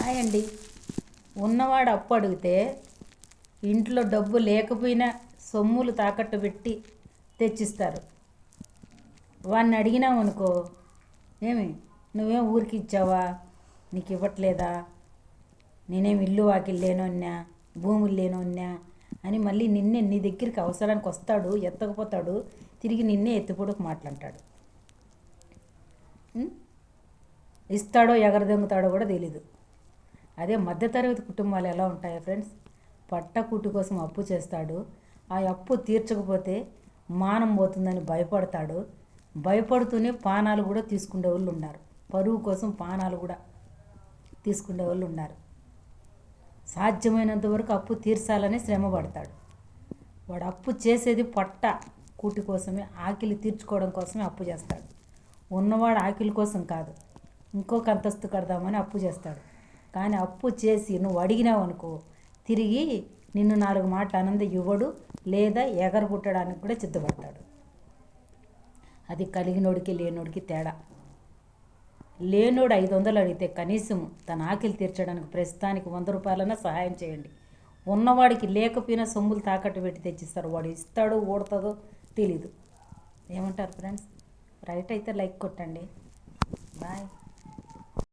Hi అండి. ఉన్నవాడు అప్పు అడిగితే ఇంట్లో డబ్బు లేకపోయినా సొమ్ములు తాకట్టు పెట్టి తెచ్చిస్తారు. వాడిని అడిగినామనుకో, ఏమి నువ్వేం ఊరికి ఇచ్చావా, నీకు ఇవ్వట్లేదా, నేనేం ఇల్లు వాకిలు లేనోన్నా, భూములు లేనోన్నా అని మళ్ళీ నీ దగ్గరికి అవసరానికి వస్తాడు, ఎత్తకపోతాడు, తిరిగి నిన్నే ఎత్తిపోడుకు మాట్లాంటాడు. ఇస్తాడో ఎగరదొంగుతాడో కూడా తెలీదు. అదే మధ్యతరగతి కుటుంబాలు ఎలా ఉంటాయో ఫ్రెండ్స్, పట్టకూటి కోసం అప్పు చేస్తాడు. ఆ అప్పు తీర్చకపోతే మానం పోతుందని భయపడతాడు. భయపడుతూనే పానాలు కూడా తీసుకునే వాళ్ళు ఉన్నారు. పరువు కోసం పానాలు కూడా తీసుకునే వాళ్ళు ఉన్నారు. సాధ్యమైనంత వరకు అప్పు తీర్చాలని శ్రమ పడతాడు. వాడు అప్పు చేసేది పట్ట కూటి కోసమే, ఆకలి తీర్చుకోవడం కోసమే అప్పు చేస్తాడు. ఉన్నవాడు ఆకలి కోసం కాదు, ఇంకొక అంతస్తు కడదామని అప్పు చేస్తాడు. కానీ అప్పు చేసి నువ్వు అడిగినావు అనుకో, తిరిగి నిన్ను 4 మాటలు ఆనంద ఇవ్వడు, లేదా ఎగరగొట్టడానికి కూడా సిద్ధపడతాడు. అది కలిగినోడికి లేనోడికి తేడా. లేనోడు 500 అడిగితే కనీసం తన ఆకలి తీర్చడానికి ప్రస్తుతానికి 100 రూపాయలైనా సహాయం చేయండి. ఉన్నవాడికి లేకపోయినా సొమ్ములు తాకట్టు పెట్టి తెచ్చిస్తారు. వాడు ఇస్తాడో ఓడుతుందో తెలీదు. ఏమంటారు ఫ్రెండ్స్? రైట్ అయితే లైక్ కొట్టండి. బాయ్.